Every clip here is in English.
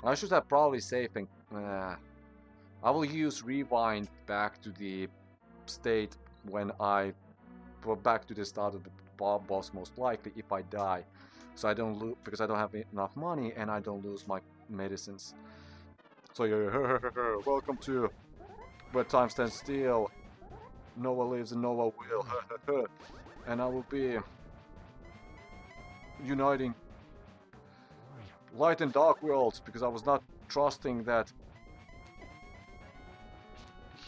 I should have probably saved and I will use rewind back to the state when I go back to the start of the boss most likely if I die, so I don't lose because I don't have enough money and I don't lose my medicines. So yeah, welcome to Where Time Stands Still. Noah lives and Noah will, and I will be uniting light and dark worlds because I was not trusting that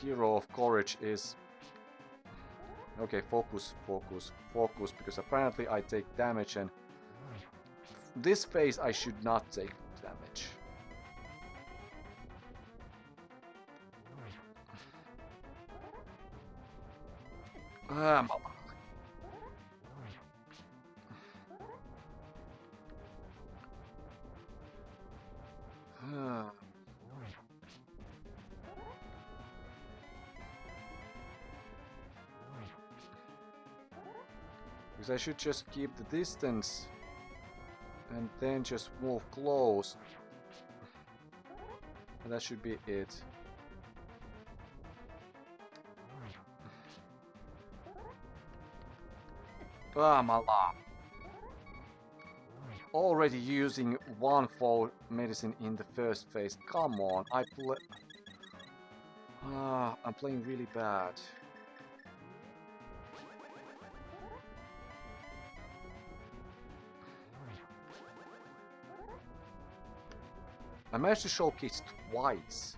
hero of courage is... Okay, focus, focus, focus, because apparently I take damage and this phase I should not take damage. Because I should just keep the distance and then just move close. And that should be it. Mala. Already using one full medicine in the first phase. Come on, I'm playing really bad. I managed to showcase twice.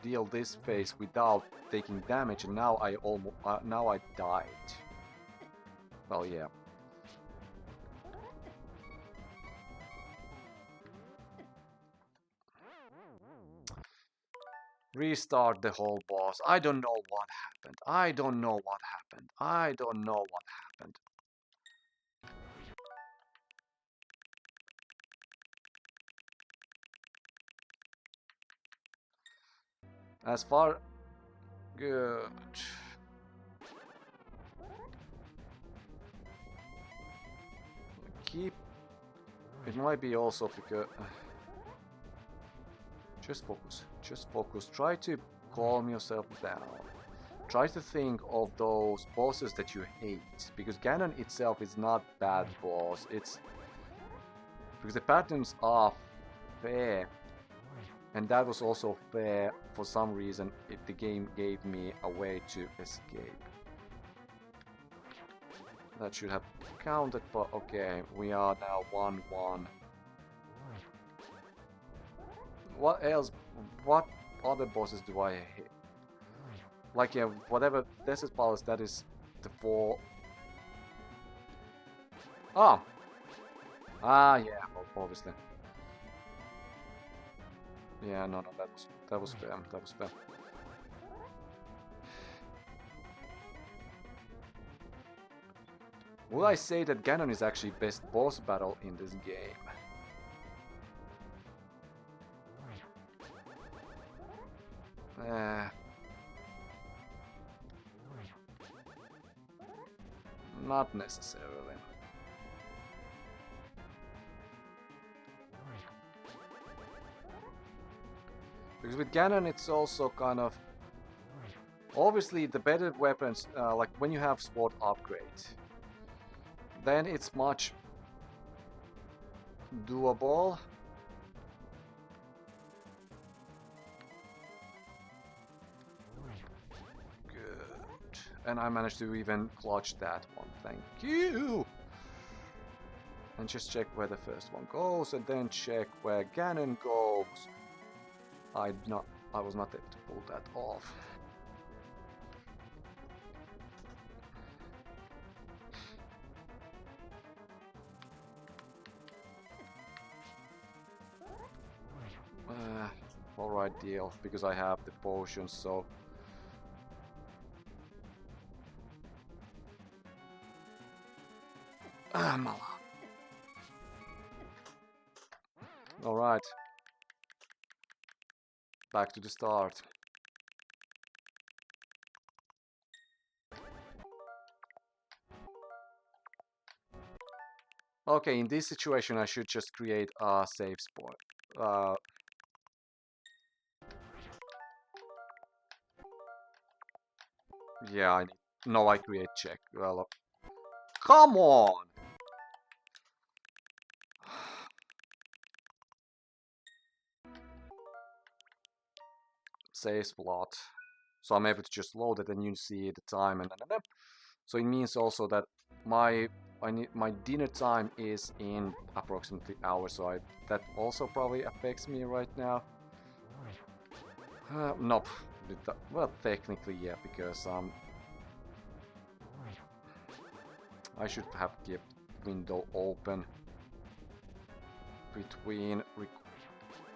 Deal this phase without taking damage, and now I almost now I died. Well, yeah. Restart the whole boss. I don't know what happened. I don't know what happened. I don't know what happened. As far... Good. Keep... It might be also because... Just focus. Just focus. Try to calm yourself down. Try to think of those bosses that you hate. Because Ganon itself is not bad boss. It's... Because the patterns are fair. And that was also fair for some reason if the game gave me a way to escape. That should have counted, but okay, we are now 1-1. What else? What other bosses do I hit? Like, yeah, whatever Desert Palace, that is the 4. Oh! Ah, yeah, obviously. Yeah, no, that was fair. That was fair. Will I say that Ganon is actually best boss battle in this game? Not necessarily. Because with Ganon it's also kind of... Obviously the better weapons, like when you have sword upgrade, then it's much doable. Good. And I managed to even clutch that one. Thank you! And just check where the first one goes, and then check where Ganon goes. I was not able to pull that off. Alright, deal, because I have the potions, so... Mala. Alright. Back to the start. Okay, in this situation I should just create a save spot. Yeah, I need... No, I create check. Well, come on! Saves plot. So I'm able to just load it and you see the time and then. So it means also that my dinner time is in approximately hour, so that also probably affects me right now. Nope. Well, technically, yeah, because I should have kept window open between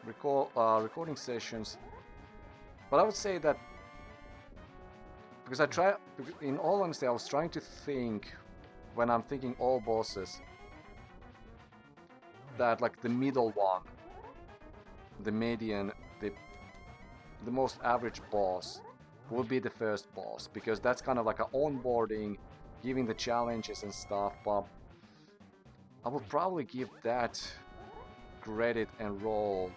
recording sessions. But I would say that because in all honesty, I was trying to think when I'm thinking all bosses that like the middle one, the median, the most average boss will be the first boss, because that's kind of like an onboarding, giving the challenges and stuff, but I would probably give that credit and role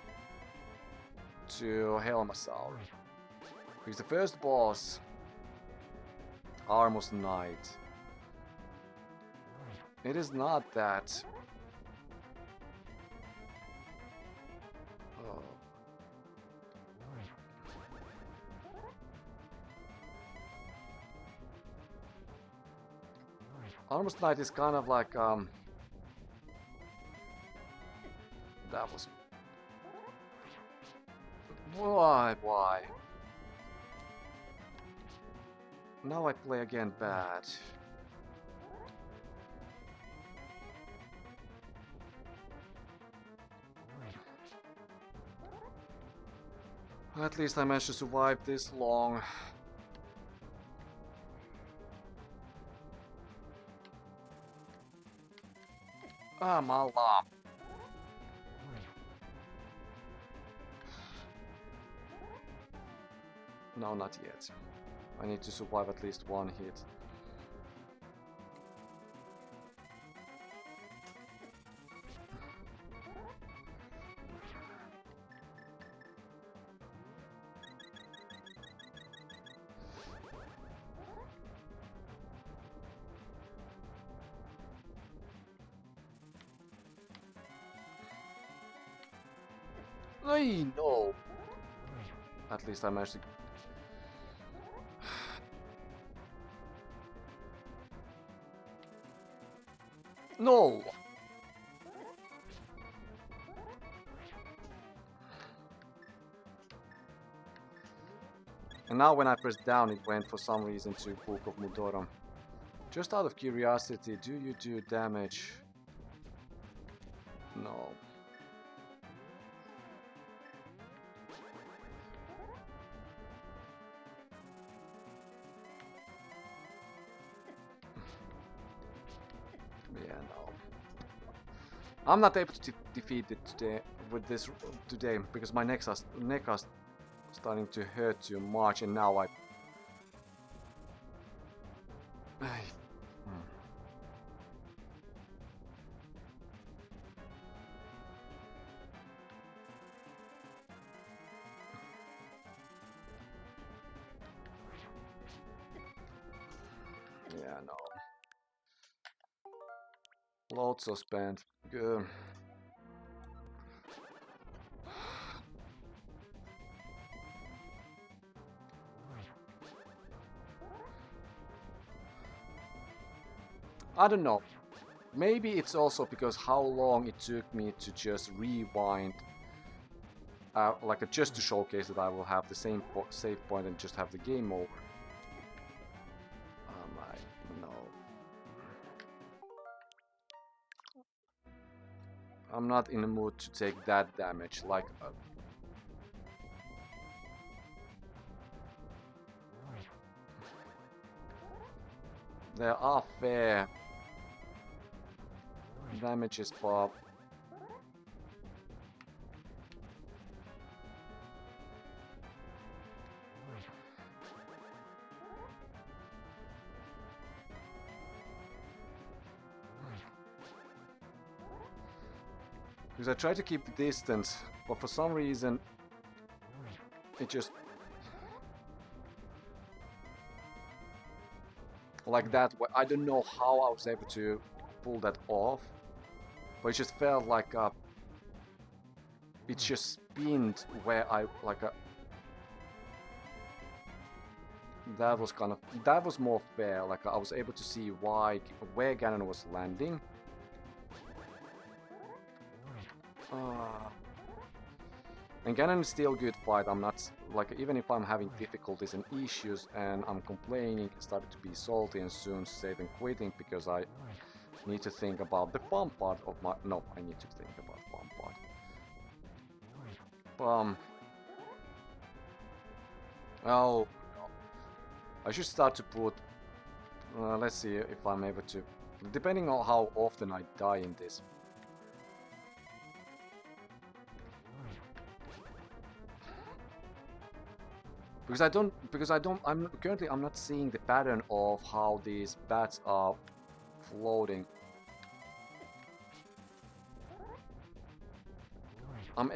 to Helmasaur. Because the first boss, Armos Knight, it is not that... Oh. Armos Knight is kind of like that was... Why? Now I play again bad. At least I managed to survive this long. Ah, Mala. No, not yet. I need to survive at least one hit. I know. At least I managed to... No! And now when I pressed down, it went for some reason to Book of Mudoram. Just out of curiosity, do you do damage? No. Yeah, no. I'm not able to defeat it today because my neck is starting to hurt too much, and now yeah, no. Loads of spent. Good. I don't know. Maybe it's also because how long it took me to just rewind, just to showcase that I will have the same save point and just have the game over. No. I'm not in the mood to take that damage. Like. There are fair damages, Bob. Because I try to keep the distance, but for some reason it just... like that. I don't know how I was able to pull that off, but it just felt like it just spinned where I like a. That was more fair. Like I was able to see where Ganon was landing. And Ganon is still a good fight. I'm not like, even if I'm having difficulties and issues and I'm complaining, started to be salty and soon saving quitting because I need to think about the fun part of my. No, I need to think about fun part. Oh, I should start to put. Let's see if I'm able to. Depending on how often I die in this. I'm not seeing the pattern of how these bats are floating. And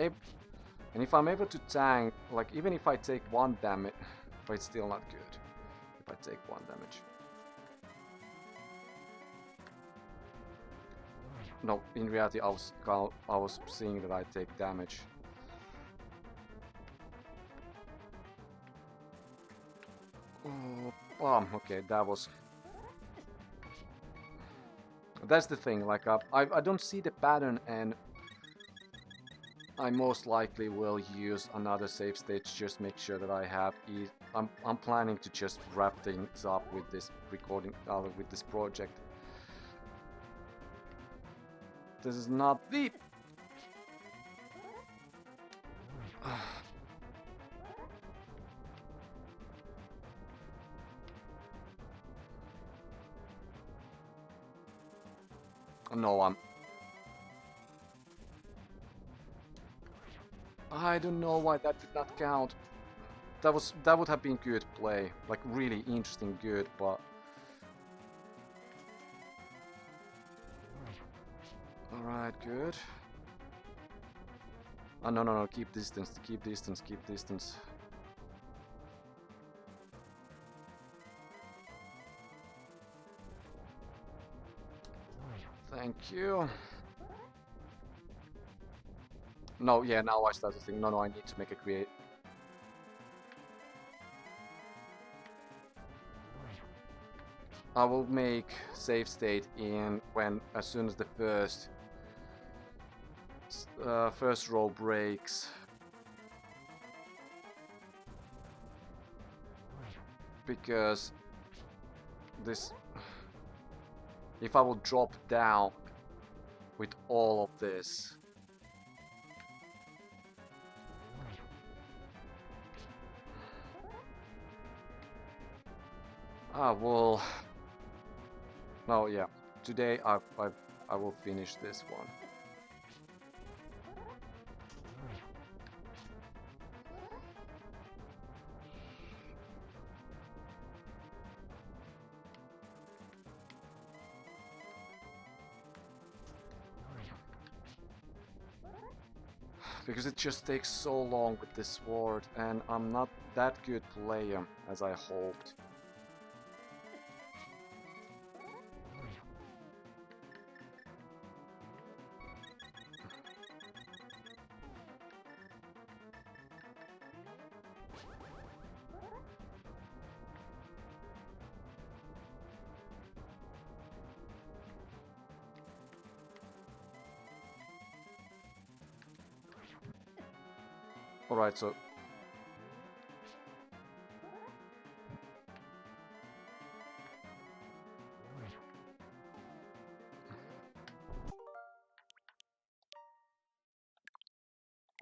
if I'm able to tank, like even if I take 1 damage, but it's still not good. If I take 1 damage. No, in reality I was seeing that I take damage. Okay, that's the thing, like I don't see the pattern, and I most likely will use another save state to just make sure that I have I'm planning to just wrap things up with this recording, with this project. This is not the... No, I don't know why that did not count. That would have been good play, like really interesting good, but... Alright, good. Oh, no, keep distance, keep distance, keep distance. Thank you. No, yeah, now I start to think, no, I need to make a create. I will make save state as soon as the first row breaks. Because this, if I will drop down with all of this, well, no, yeah, today I will finish this one. Because it just takes so long with this sword, and I'm not that good player as I hoped. Alright, so...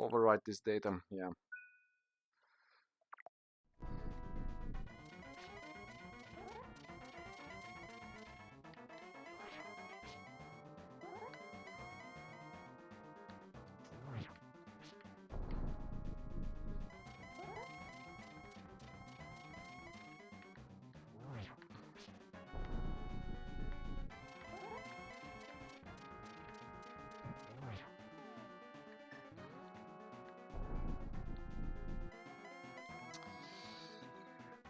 Overwrite this data, yeah.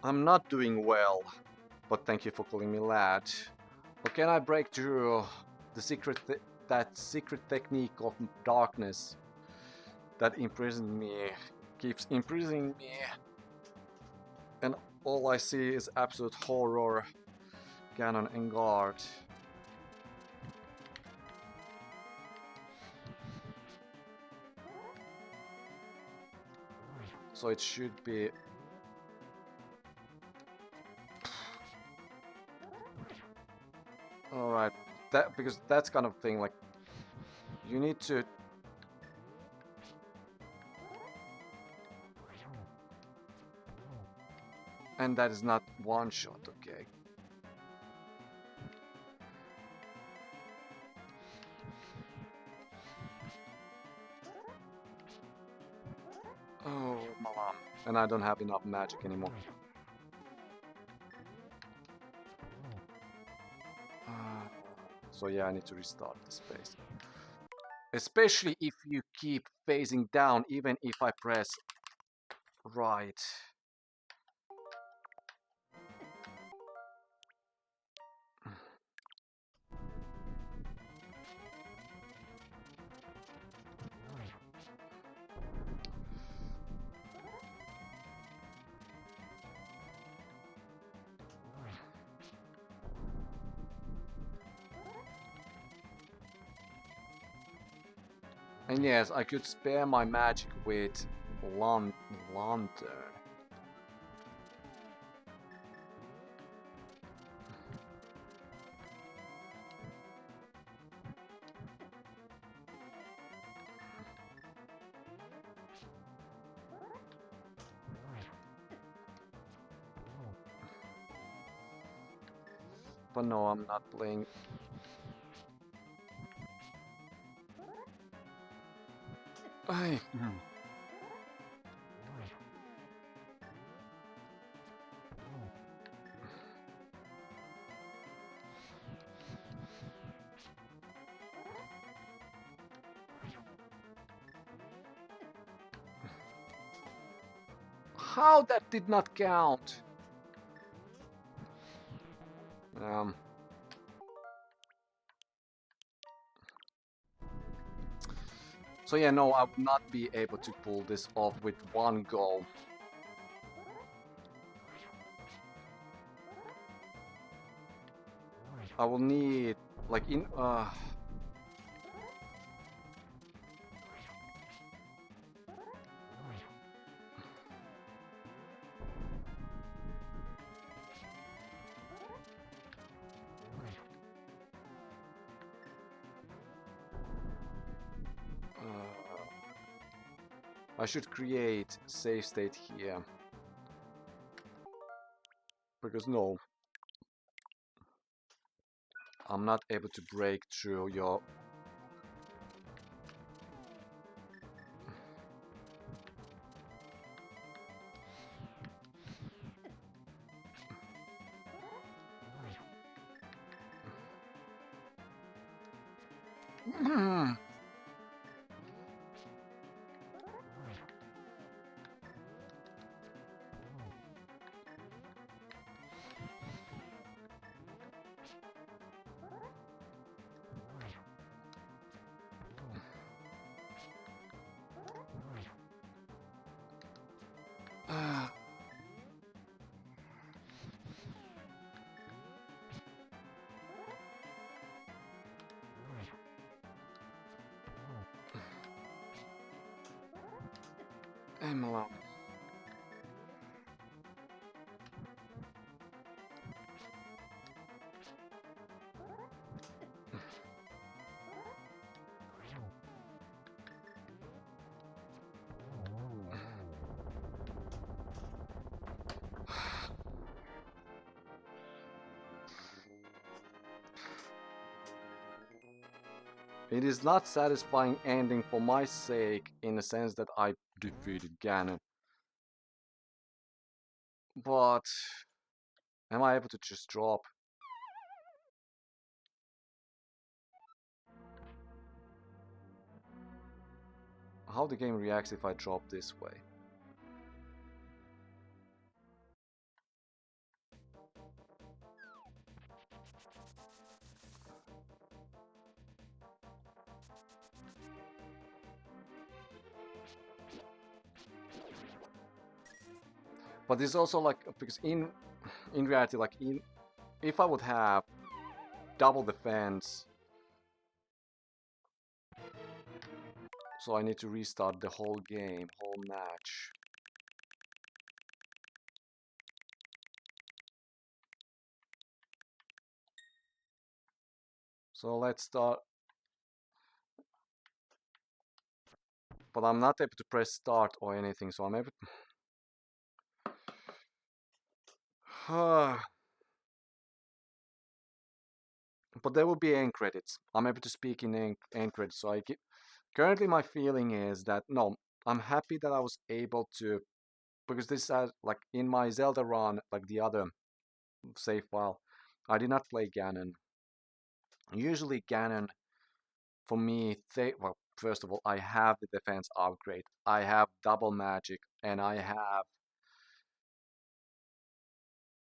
I'm not doing well. But thank you for calling me lad. But can I break through the that secret technique of darkness that imprisoned me, keeps imprisoning me, and all I see is absolute horror, Ganon and guard. So it should be... Alright, that because that's kind of thing, like, you need to... And that is not one shot, okay. Oh, mom. And I don't have enough magic anymore. So yeah, I need to restart the space. Especially if you keep phasing down, even if I press right. And yes, I could spare my magic with lantern. But no, I'm not playing. How that did not count? So yeah, no, I would not be able to pull this off with one go. I will need, like, in... I should create save state here. Because no, I'm not able to break through your... I'm alone. It is not satisfying ending for my sake in the sense that I defeated Ganon. But am I able to just drop? How the game reacts if I drop this way? But it's also like because in reality, like in if I would have double defense, so I need to restart the whole game, whole match. So let's start. But I'm not able to press start or anything, so I'm able. But there will be end credits. I'm able to speak in end credits. So currently my feeling is that no, I'm happy that I was able to, because this has like in my Zelda run, like the other save file, I did not play Ganon. Usually Ganon for me, well, first of all, I have the defense upgrade, I have double magic, and I have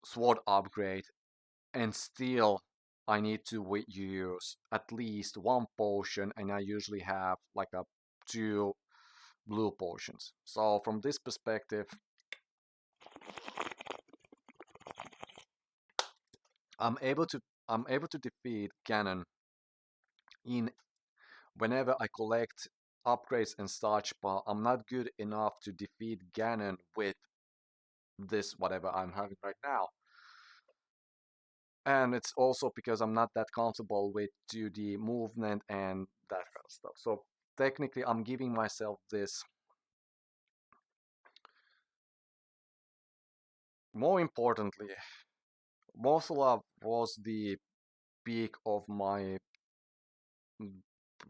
sword upgrade, and still I need to use at least one potion, and I usually have like a two blue potions. So from this perspective, I'm able to I'm able to defeat Ganon in whenever I collect upgrades and such, but I'm not good enough to defeat Ganon with this whatever I'm having right now. And it's also because I'm not that comfortable with 2D movement and that kind of stuff. So technically I'm giving myself this. More importantly, Mothra was the peak of my,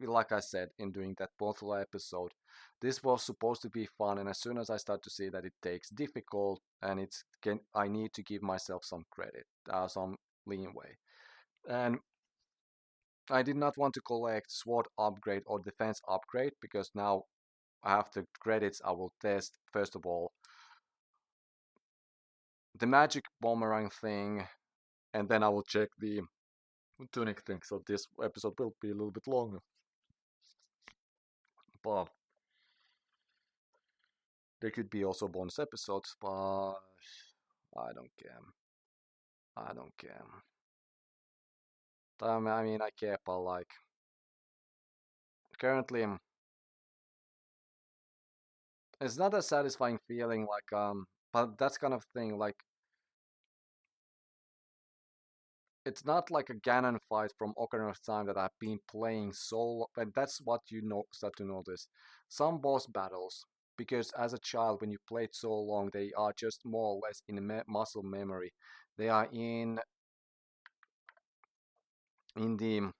like I said in doing that Mothra episode. This was supposed to be fun, and as soon as I start to see that it takes difficult and I need to give myself some credit, some leeway. And I did not want to collect sword upgrade or defense upgrade because now after credits I will test first of all the magic boomerang thing, and then I will check the tunic thing. So this episode will be a little bit longer, but there could be also bonus episodes, but I don't care. I don't care. I mean, I care, but like currently, it's not a satisfying feeling. Like but that's kind of thing. Like it's not like a Ganon fight from Ocarina of Time that I've been playing so, and that's what you know start to notice. Some boss battles, because as a child when you played so long, they are just more or less in muscle memory. They are in the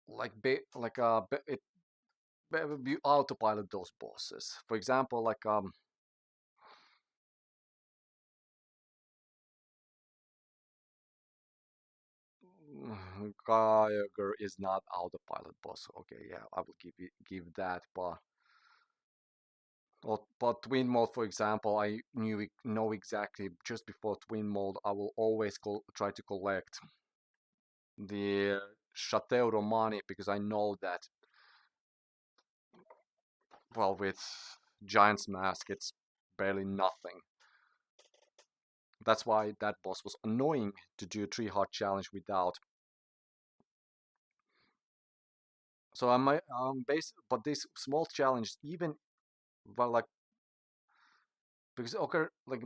like you autopilot those bosses. For example, like Geiger is not autopilot boss. Okay, yeah, I will give that, but twin mode, for example, I know exactly just before twin mode, I will always try to collect the Chateau Romani because I know that, well, with Giant's Mask, it's barely nothing. That's why that boss was annoying to do 3 heart challenge without. So I might but these small challenges, even well, like because okay, like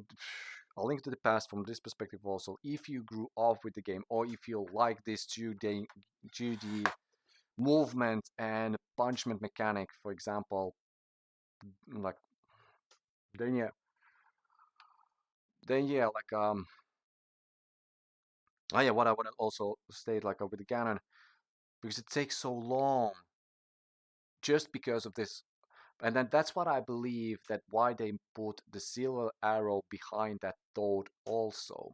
a link to the past from this perspective also. If you grew up with the game, or if you like this 2D movement and punishment mechanic, for example, like then yeah, like oh yeah, what I want to also state like with the Ganon, because it takes so long just because of this. And then that's what I believe that why they put the silver arrow behind that toad also.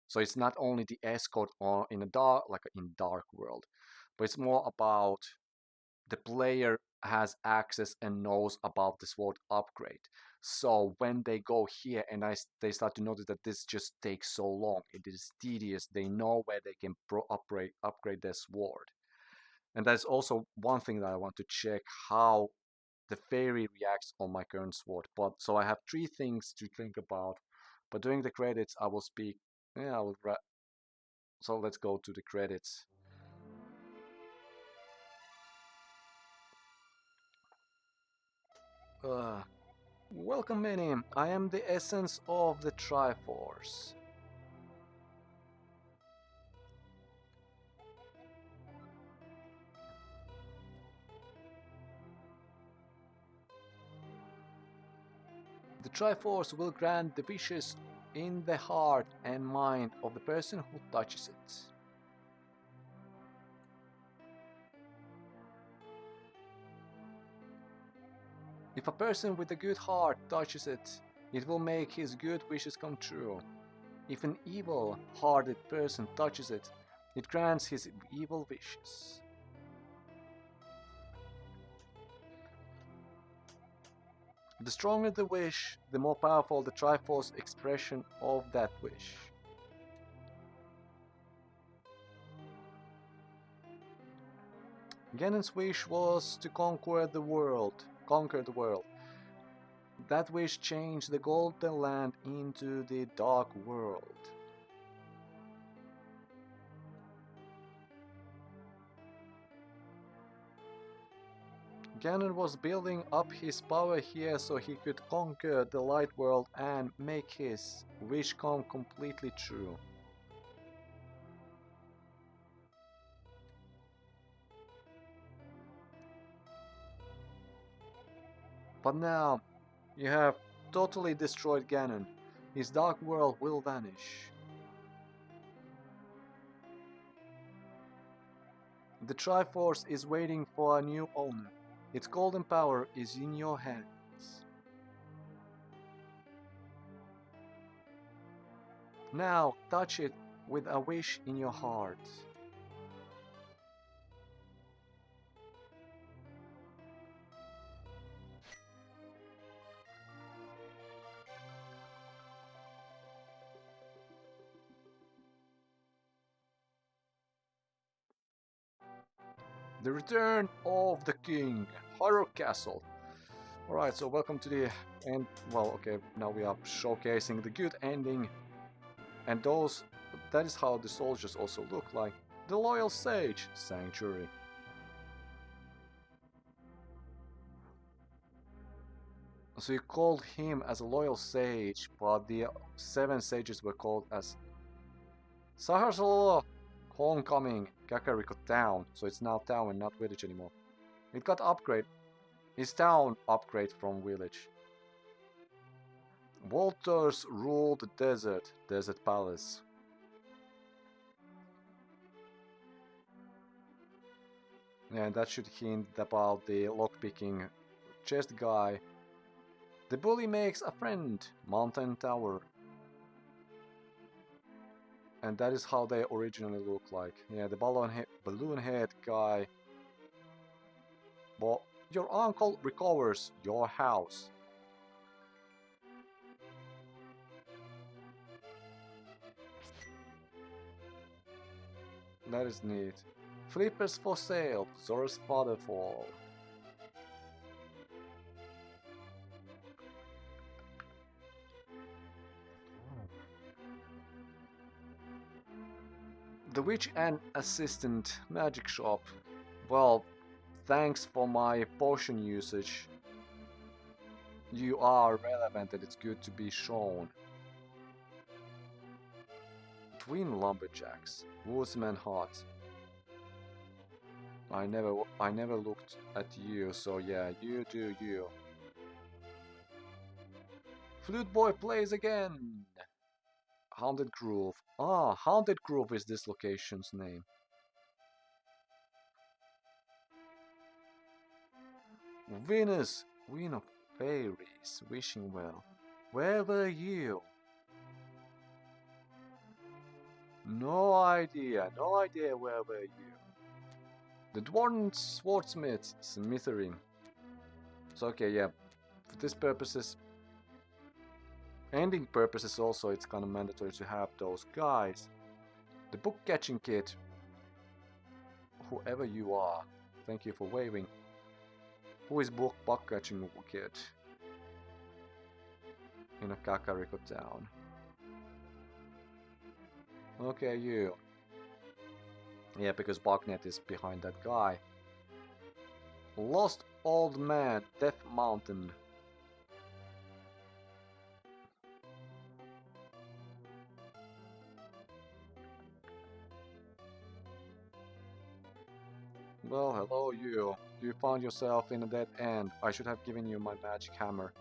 So it's not only the escort or in a dark, like in dark world, but it's more about the player has access and knows about the sword upgrade. So when they go here and they start to notice that this just takes so long, it is tedious. They know where they can upgrade their sword. And that's also one thing that I want to check how the fairy reacts on my current sword. But so I have 3 things to think about. But during the credits, I will speak. Yeah, so let's go to the credits. Welcome, Minnie. I am the essence of the Triforce. The Triforce will grant the wishes in the heart and mind of the person who touches it. If a person with a good heart touches it, it will make his good wishes come true. If an evil-hearted person touches it, it grants his evil wishes. The stronger the wish, the more powerful the Triforce expression of that wish. Ganon's wish was to conquer the world. That wish changed the Golden Land into the Dark World. Ganon was building up his power here so he could conquer the Light World and make his wish come completely true. But now, you have totally destroyed Ganon. His Dark World will vanish. The Triforce is waiting for a new owner. Its golden power is in your hands. Now, touch it with a wish in your heart. The Return of the King, Hyrule Castle. Alright, so welcome to the end. Well, okay, now we are showcasing the good ending. And that is how the soldiers also look like. The Loyal Sage Sanctuary. So you called him as a Loyal Sage, but the 7 sages were called as Saharsalo Homecoming Kakariko Town. So it's now town and not village anymore. It got upgrade. It's town upgrade from village. Walters ruled the desert palace. And that should hint about the lockpicking chest guy. The bully makes a friend, Mountain Tower. And that is how they originally look like. Yeah, the balloon head guy. But your uncle recovers your house. That is neat. Flippers for sale, Zora's Waterfall. The Witch and Assistant Magic Shop. Well, thanks for my potion usage. You are relevant and it's good to be shown. Twin Lumberjacks, Woodsman Hut. I never looked at you, so yeah, you do you. Flute Boy plays again! Haunted Grove. Ah, Haunted Grove is this location's name. Venus, Queen of Fairies, wishing well. Where were you? No idea where were you. The Dwarven Swordsmith, Smithering. So okay, yeah, for this purposes, ending purposes also, it's kind of mandatory to have those guys. The Book Catching Kid, whoever you are, thank you for waving. Who is bug catching wicked in a Kakariko town? Okay, you. Yeah, because Bugnet is behind that guy. Lost Old Man, Death Mountain. Well, hello you. You found yourself in a dead end. I should have given you my magic hammer.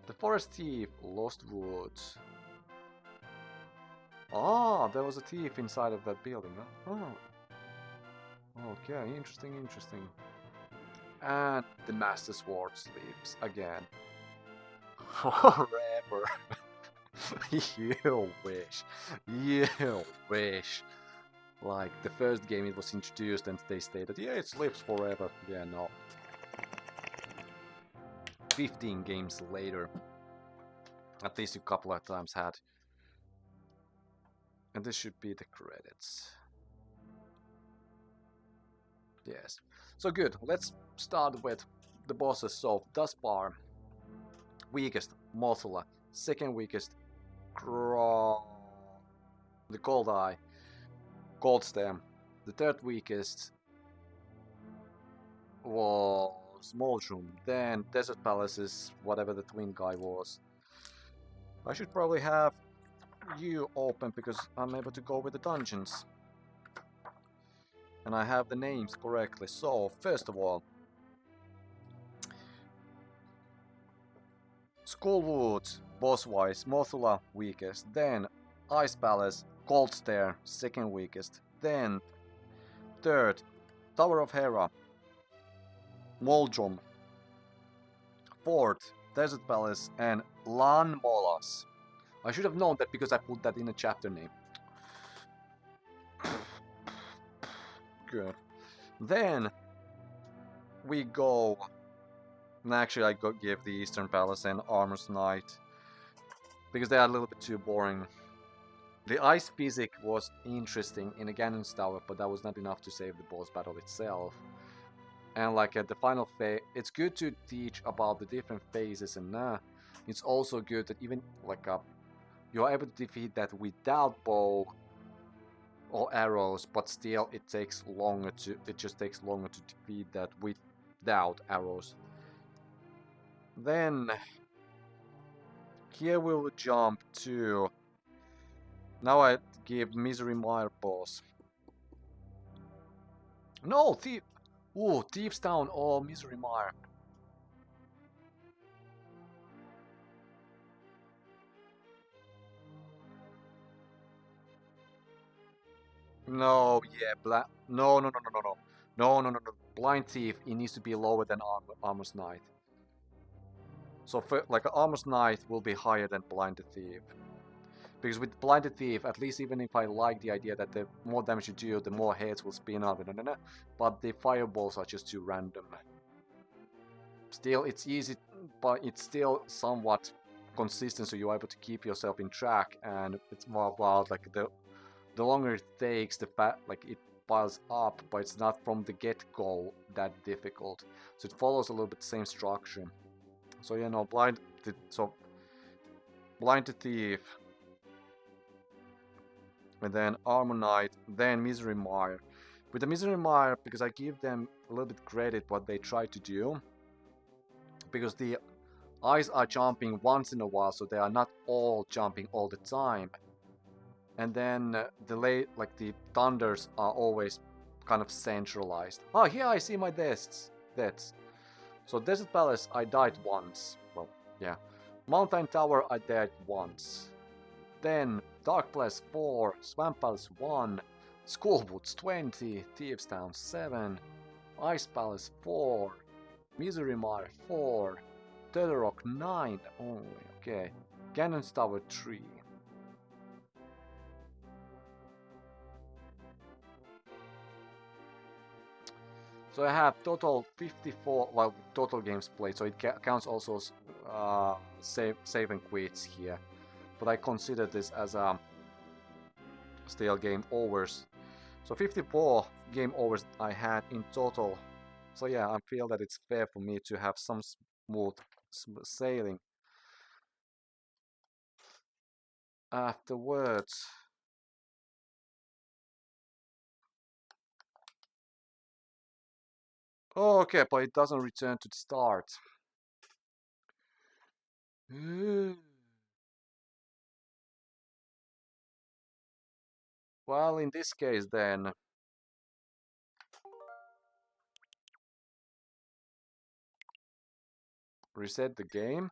The Forest Thief, Lost Woods. Ah, there was a thief inside of that building, huh? Oh. Okay, interesting, interesting. And the Master Sword sleeps again. Forever. You wish. You wish. Like, the first game it was introduced and they stated, yeah, it sleeps forever. Yeah, no. 15 games later. At least a couple of times had. And this should be the credits. Yes. So good, let's start with the bosses. So, thus far, weakest, Mothula. Second weakest, the Cold Eye. Cold Stem. The third weakest was Moldrum. Then Desert Palaces, whatever the twin guy was. I should probably have you open because I'm able to go with the dungeons. And I have the names correctly. So, first of all, Skullwood, boss-wise, Mothula, weakest. Then Ice Palace, Cold Stair, second weakest. Then third, Tower of Hera, Moldrum. Fourth, Desert Palace and Lan Molas. I should have known that because I put that in a chapter name. Good. Then we go. And actually, I give the Eastern Palace and Armor's Knight because they are a little bit too boring. The ice physic was interesting in a Ganon's Tower, but that was not enough to save the boss battle itself. And like at the final phase, it's good to teach about the different phases, and it's also good that even like you're able to defeat that without bow or arrows, but still it takes longer to. It just takes longer to defeat that without arrows. Then here we'll jump to. Now I give Misery Mire boss. No, Thief. Ooh, Thieves Town or Misery Mire. No, yeah, no. No. Blind Thief, it needs to be lower than Armor's Knight. So, like, Armor's Knight will be higher than Blinded Thief. Because with Blinded Thief, at least even if I like the idea that the more damage you do, the more heads will spin out, but the fireballs are just too random. Still, it's easy, but it's still somewhat consistent, so you're able to keep yourself in track, and it's more about, like, the longer it takes, like, it piles up, but it's not from the get-go that difficult. So it follows a little bit the same structure. So, you know, Blinded Thief, and then Armor Knight, then Misery Mire. With the Misery Mire, because I give them a little bit credit what they try to do, because the eyes are jumping once in a while, so they are not all jumping all the time. And then the thunders are always kind of centralized. Oh, here I see my deaths. So Desert Palace, I died once. Well, yeah. Mountain Tower, I died once. Then Dark Palace 4, Swamp Palace 1, Skullwoods 20, Thieves Town 7, Ice Palace 4, Misery Mire 4, Turtle Rock 9 only, okay. Ganon's Tower 3. So I have total 54, well, total games played, so it counts also save and quits here. But I consider this as a still game overs. So 54 game overs I had in total So yeah, I feel that it's fair for me to have some smooth sailing afterwards. Oh, okay, but it doesn't return to the start. Well, in this case then, reset the game.